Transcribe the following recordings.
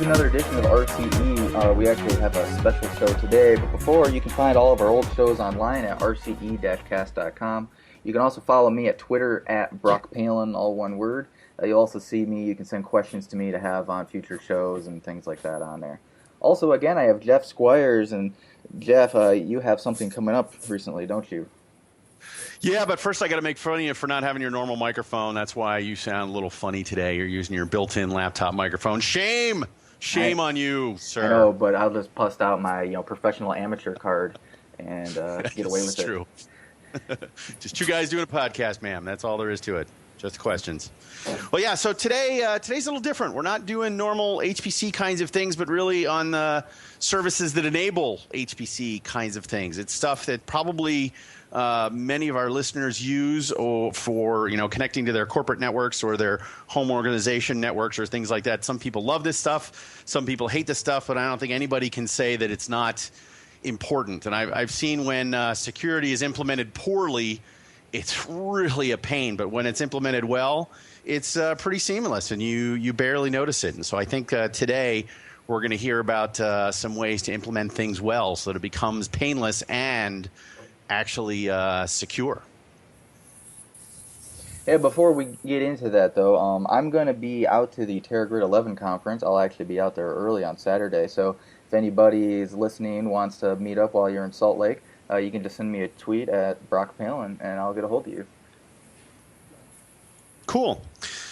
to another edition of RCE. We actually have a special show today, but before, you can find all of our old shows online at rce-cast.com. You can also follow me at Twitter at Brock Palen, all one word. You'll also see me. You can send questions to me to have on future shows and things like that on there. Also, again, I have Jeff Squyres, and Jeff, you have something coming up recently, don't you? Yeah, but first I got to make fun of you for not having your normal microphone. That's why you sound a little funny today. You're using your built-in laptop microphone. Shame on you, sir. I know, but I'll just bust out my professional amateur card and get away with it. That's true. Just two guys doing a podcast, ma'am. That's all there is to it. Just questions. Well, yeah. So today's a little different. We're not doing normal HPC kinds of things, but really on the services that enable HPC kinds of things. It's stuff that probably many of our listeners use for connecting to their corporate networks or their home organization networks or things like that. Some people love this stuff. Some people hate this stuff, but I don't think anybody can say that it's not important. And I've seen when security is implemented poorly, it's really a pain. But when it's implemented well, it's pretty seamless, and you barely notice it. And so I think today we're going to hear about some ways to implement things well so that it becomes painless and actually secure. Yeah, before we get into that, though, I'm going to be out to the TerraGrid 11 conference. I'll actually be out there early on Saturday, so if anybody is listening, wants to meet up while you're in Salt Lake, you can just send me a tweet at Brock Palen, and I'll get a hold of you. Cool.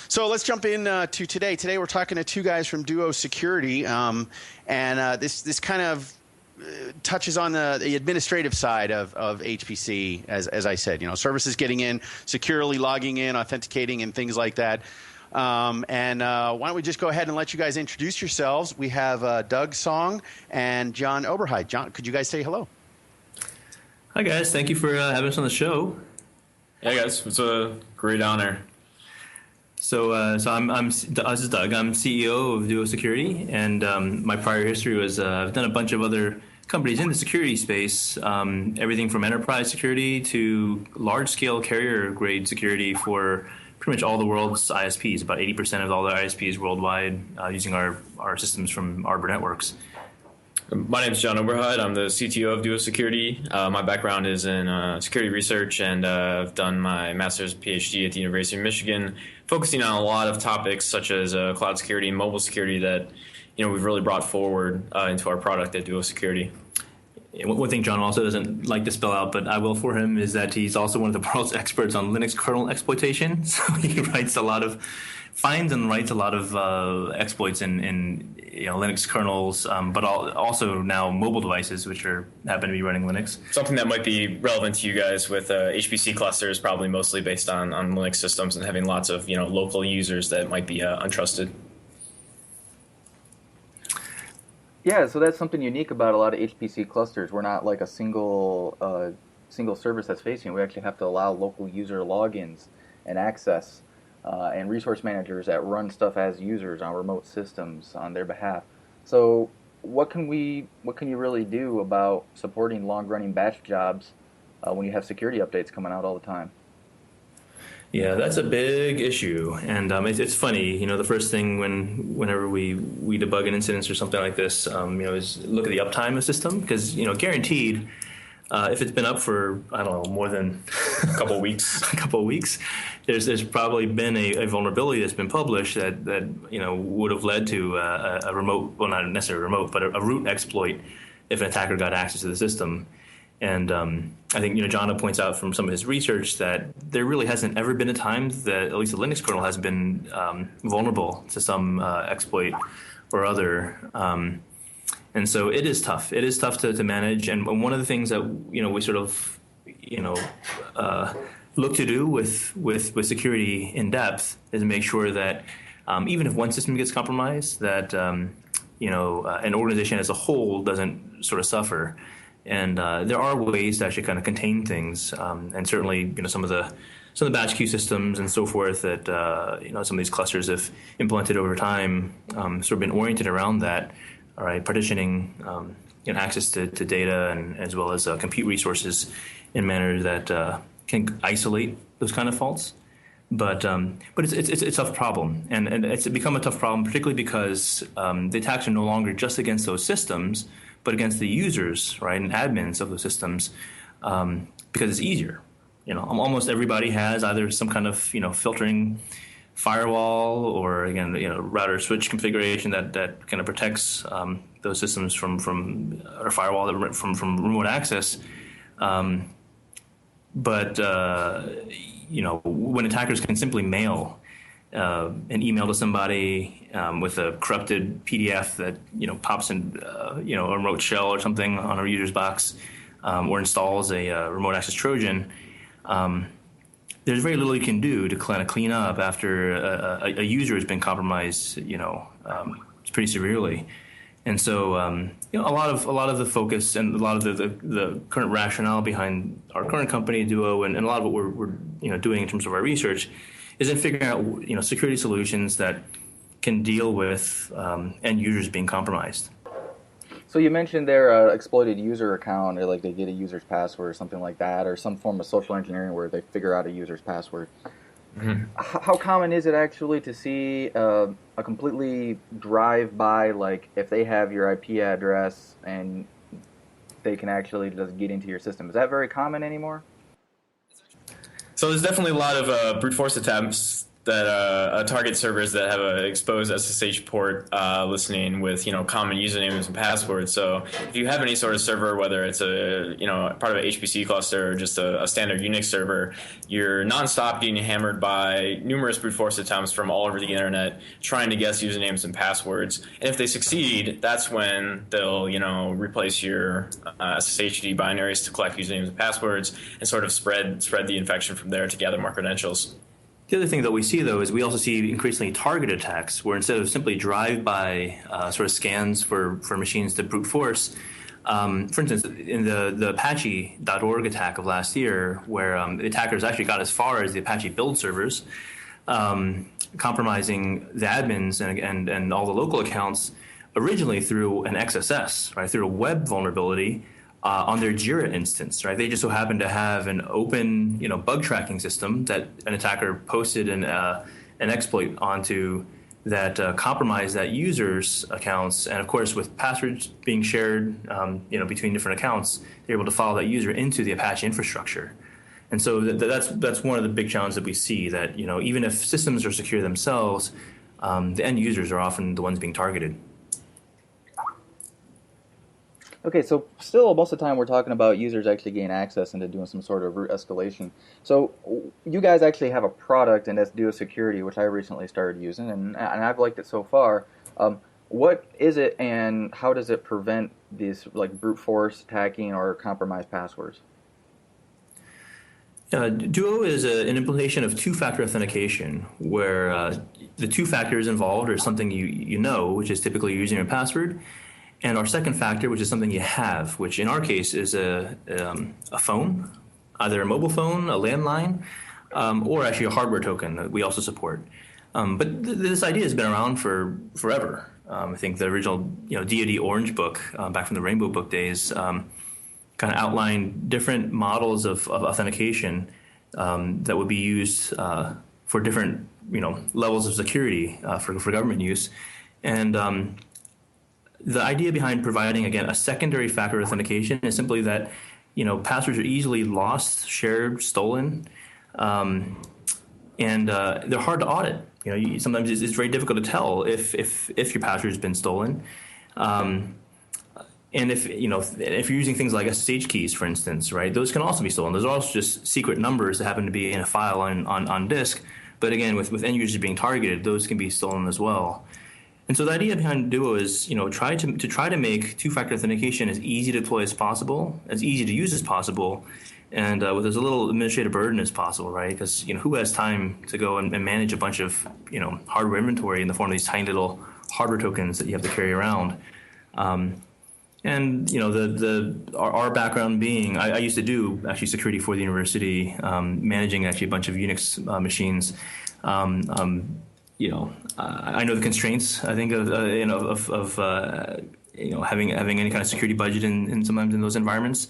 So let's jump in to today. Today we're talking to two guys from Duo Security, and this kind of touches on the administrative side of HPC, as I said, services getting in, securely logging in, authenticating, and things like that. Why don't we just go ahead and let you guys introduce yourselves? We have Doug Song and John Oberheide. John, could you guys say hello? Hi, guys. Thank you for having us on the show. Hey, guys. It's a great honor. So this is Doug. I'm CEO of Duo Security, and my prior history was I've done a bunch of other companies in the security space, everything from enterprise security to large-scale carrier-grade security for pretty much all the world's ISPs. About 80% of all the ISPs worldwide using our systems from Arbor Networks. My name is John Oberheide. I'm the CTO of Duo Security. My background is in security research, and I've done my master's and PhD at the University of Michigan, focusing on a lot of topics such as cloud security and mobile security that we've really brought forward into our product at Duo Security. One thing John also doesn't like to spell out, but I will for him, is that he's also one of the world's experts on Linux kernel exploitation. So he finds and writes a lot of exploits in Linux kernels, but also now mobile devices which happen to be running Linux. Something that might be relevant to you guys with HPC clusters, probably mostly based on Linux systems and having lots of local users that might be untrusted. Yeah, so that's something unique about a lot of HPC clusters. We're not like a single service that's facing. We actually have to allow local user logins and access and resource managers that run stuff as users on remote systems on their behalf. So what can you really do about supporting long-running batch jobs when you have security updates coming out all the time? Yeah, that's a big issue, and it's funny. The first thing whenever we debug an incident or something like this, is look at the uptime of the system, because guaranteed, if it's been up for more than a couple of weeks, there's probably been a vulnerability that's been published that would have led to a remote, well, not necessarily remote, but a root exploit if an attacker got access to the system. And I think Jonna points out from some of his research that there really hasn't ever been a time that at least the Linux kernel has been vulnerable to some exploit or other. And so it is tough. It is tough to manage. And one of the things that we sort of look to do with security in depth is make sure that even if one system gets compromised, that an organization as a whole doesn't sort of suffer. And there are ways to actually kind of contain things, and certainly some of the batch queue systems and so forth that some of these clusters have implemented over time sort of been oriented around that. All right, partitioning access to data and as well as compute resources in manner that can isolate those kind of faults. but it's a tough problem, and it's become a tough problem, particularly because the attacks are no longer just against those systems, but against the users, right, and admins of those systems, because it's easier. Almost everybody has either some kind of filtering firewall or again router switch configuration that kind of protects those systems from or firewall that from remote access. But when attackers can simply mail an email to somebody with a corrupted PDF that pops in a remote shell or something on a user's box, or installs a remote access Trojan, there's very little you can do to kind of clean up after a user has been compromised, pretty severely. And so, a lot of the focus and a lot of the current rationale behind our current company, Duo, and a lot of what we're doing in terms of our research is in figuring out security solutions that can deal with end users being compromised. So you mentioned their exploited user account, or like they get a user's password or something like that, or some form of social engineering where they figure out a user's password. Mm-hmm. How common is it actually to see a completely drive-by, like if they have your IP address and they can actually just get into your system? Is that very common anymore? So there's definitely a lot of brute force attempts that target servers that have an exposed SSH port listening with common usernames and passwords. So if you have any sort of server, whether it's a part of an HPC cluster or just a standard Unix server, you're nonstop getting hammered by numerous brute force attempts from all over the internet trying to guess usernames and passwords. And if they succeed, that's when they'll replace your SSHD binaries to collect usernames and passwords and sort of spread the infection from there to gather more credentials. The other thing that we see, though, is we also see increasingly targeted attacks, where instead of simply drive-by sort of scans for machines to brute force, for instance, in the Apache.org attack of last year, where the attackers actually got as far as the Apache build servers, compromising the admins and all the local accounts, originally through an XSS, right, through a web vulnerability, on their Jira instance, right? They just so happened to have an open, bug tracking system that an attacker posted an exploit onto that compromised that user's accounts, and of course, with passwords being shared, between different accounts, they're able to follow that user into the Apache infrastructure. And so that's one of the big challenges that we see. That even if systems are secure themselves, the end users are often the ones being targeted. Okay, so still most of the time we're talking about users actually gain access into doing some sort of root escalation. So you guys actually have a product, and that's Duo Security, which I recently started using, and I've liked it so far. What is it, and how does it prevent these like brute force attacking or compromised passwords? Duo is an implementation of two-factor authentication, where the two factors involved are something you know, which is typically using your password, and our second factor, which is something you have, which in our case is a phone, either a mobile phone, a landline, or actually a hardware token that we also support. But this idea has been around for forever. I think the original DoD Orange book, back from the Rainbow Book days, kind of outlined different models of authentication that would be used for different levels of security for government use. And the idea behind providing, again, a secondary factor authentication is simply that, passwords are easily lost, shared, stolen, and they're hard to audit. Sometimes it's very difficult to tell if your password has been stolen. And if you're using things like SSH keys, for instance, right, those can also be stolen. Those are also just secret numbers that happen to be in a file on disk. But again, with end users being targeted, those can be stolen as well. And so the idea behind Duo is, try to make two-factor authentication as easy to deploy as possible, as easy to use as possible, and with as little administrative burden as possible, right? Because who has time to go and manage a bunch of hardware inventory in the form of these tiny little hardware tokens that you have to carry around? And our background being, I used to do actually security for the university, managing actually a bunch of Unix machines. I know the constraints, I think, of having any kind of security budget in sometimes in those environments.